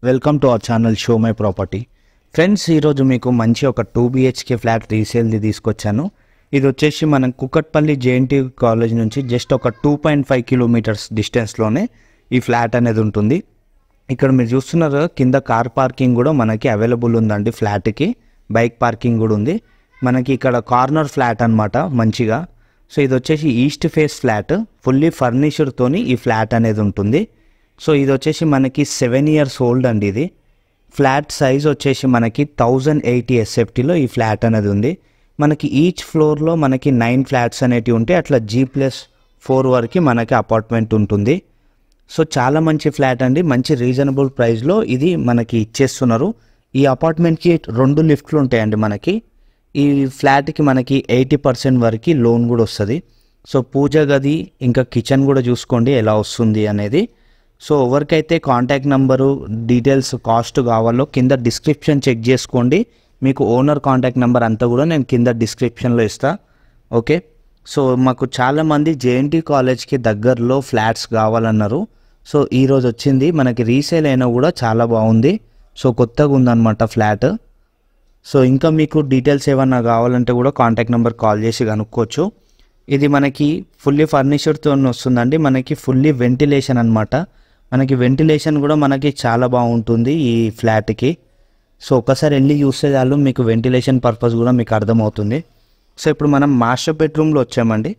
Welcome to our channel show my property. Friends, ఈరోజు మీకు మంచి ఒక 2 BHK ఫ్లాట్ రీసేల్ది తీసుకొచ్చాను. ఇది వచ్చేసి మనం కుకట్పల్లి JNT కాలేజ్ నుంచి జస్ట్ ఒక 2.5 కిలోమీటర్స్ డిస్టెన్స్లోనే ఈ ఫ్లాట్ అనేది ఉంటుంది. ఇక్కడ మీరు చూస్తున్నారు కింద కార్ పార్కింగ్ కూడా మనకి అవైలబుల్ ఉందండి. ఫ్లాట్కి బైక్ పార్కింగ్ కూడా ఉంది. మనకి ఇక్కడ కార్నర్ ఫ్లాట్ అనమాట మంచిగా. సో ఇది వచ్చేసి ఈస్ట్ ఫేస్ ఫ్లాట్, ఫుల్లీ ఫర్నిచర్తోని ఈ ఫ్లాట్ అనేది ఉంటుంది. సో ఇది వచ్చేసి మనకి 7 years ఓల్డ్ అండి. ఇది ఫ్లాట్ సైజ్ వచ్చేసి మనకి 1080 SFTలో ఈ ఫ్లాట్ అనేది ఉంది. మనకి ఈచ్ ఫ్లోర్లో మనకి 9 ఫ్లాట్స్ అనేటివి ఉంటాయి. అట్లా G+4 వరకు మనకి అపార్ట్మెంట్ ఉంటుంది. సో చాలా మంచి ఫ్లాట్ అండి, మంచి రీజనబుల్ ప్రైస్లో ఇది మనకి ఇచ్చేస్తున్నారు. ఈ అపార్ట్మెంట్కి 2 లిఫ్ట్లు ఉంటాయండి. మనకి ఈ ఫ్లాట్కి మనకి 80% వరకు లోన్ కూడా వస్తుంది. సో పూజ గది ఇంకా కిచెన్ కూడా చూసుకోండి ఎలా వస్తుంది అనేది. సో ఎవరికైతే కాంటాక్ట్ నెంబరు డీటెయిల్స్ కాస్ట్ కావాలో కింద డిస్క్రిప్షన్ చెక్ చేసుకోండి. మీకు ఓనర్ కాంటాక్ట్ నెంబర్ అంతా కూడా నేను కింద డిస్క్రిప్షన్లో ఇస్తాను. ఓకే, సో మాకు చాలామంది JNT కాలేజ్కి దగ్గరలో ఫ్లాట్స్ కావాలన్నారు. సో ఈరోజు వచ్చింది మనకి. రీసేల్ అయినా కూడా చాలా బాగుంది. సో కొత్తగా ఉందన్నమాట ఫ్లాట్. సో ఇంకా మీకు డీటెయిల్స్ ఏమన్నా కావాలంటే కూడా కాంటాక్ట్ నెంబర్ కాల్ చేసి కనుక్కోవచ్చు. ఇది మనకి ఫుల్లీ ఫర్నిచర్తో వస్తుందండి. మనకి ఫుల్లీ వెంటిలేషన్ అనమాట. మనకి వెంటిలేషన్ కూడా మనకి చాలా బాగుంటుంది ఈ ఫ్లాట్కి. సో ఒకసారి వెళ్ళి చూస్తే చాలు మీకు వెంటిలేషన్ పర్పస్ కూడా మీకు అర్థమవుతుంది. సో ఇప్పుడు మనం మాస్టర్ బెడ్రూమ్లో వచ్చామండి.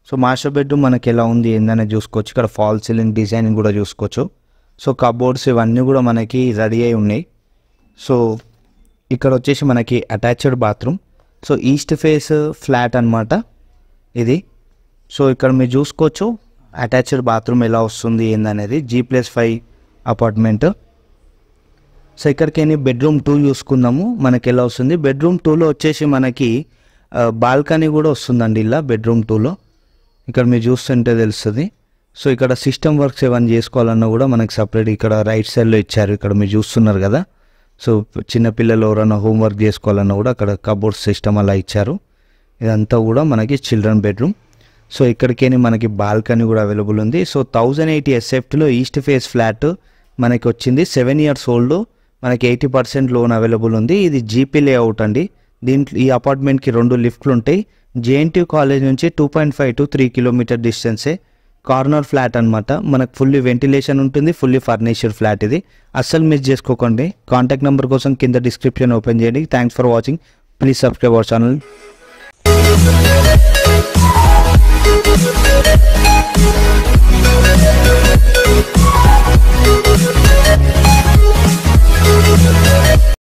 సో మాస్టర్ బెడ్రూమ్ మనకి ఎలా ఉంది ఏందనేది చూసుకోవచ్చు. ఇక్కడ ఫాల్ సీలింగ్ డిజైనింగ్ కూడా చూసుకోవచ్చు. సో కబోర్డ్స్ ఇవన్నీ కూడా మనకి రెడీ అయి ఉన్నాయి. సో ఇక్కడ వచ్చేసి మనకి attached bathroom. So east face flat అనమాట ఇది. సో ఇక్కడ మీరు చూసుకోవచ్చు అటాచ్డ్ బాత్రూమ్ ఎలా వస్తుంది ఏందనేది. G+5 apartment. సో ఇక్కడికి బెడ్రూమ్ 2 చూసుకుందాము మనకి ఎలా వస్తుంది. బెడ్రూమ్ 2లో వచ్చేసి మనకి బాల్కనీ కూడా వస్తుందండి. ఇలా బెడ్రూమ్ 2లో ఇక్కడ మీరు చూస్తుంటే తెలుస్తుంది. సో ఇక్కడ సిస్టమ్ వర్క్స్ ఏమైనా చేసుకోవాలన్నా కూడా మనకి సపరేట్ ఇక్కడ రైట్ సైడ్లో ఇచ్చారు. ఇక్కడ మీరు చూస్తున్నారు కదా. సో చిన్నపిల్లలు ఎవరైనా హోంవర్క్ చేసుకోవాలన్నా కూడా అక్కడ కబోర్డ్ సిస్టమ్ అలా ఇచ్చారు. ఇదంతా కూడా మనకి చిల్డ్రన్ బెడ్రూమ్. సో ఇక్కడికే మనకి బాల్కనీ కూడా అవైలబుల్ ఉంది. సో 1080 SFTలో ఈస్ట్ ఫేస్ ఫ్లాట్ మనకి వచ్చింది. 7 years ఓల్డ్, మనకి 80% లోన్ అవైలబుల్ ఉంది. ఇది GP లేఅవుట్ అండి. దీంట్లో ఈ అపార్ట్మెంట్కి 2 లిఫ్ట్లు ఉంటాయి. JNT కాలేజ్ నుంచి 2.5 to 3 కిలోమీటర్ డిస్టెన్సే. కార్నర్ ఫ్లాట్ అనమాట. మనకు ఫుల్లీ వెంటిలేషన్ ఉంటుంది, ఫుల్లీ ఫర్నిచర్ ఫ్లాట్ ఇది. అస్సలు మిస్ చేసుకోకండి. కాంటాక్ట్ నెంబర్ కోసం కింద డిస్క్రిప్షన్ ఓపెన్ చేయండి. Thanks for watching. Please subscribe our channel.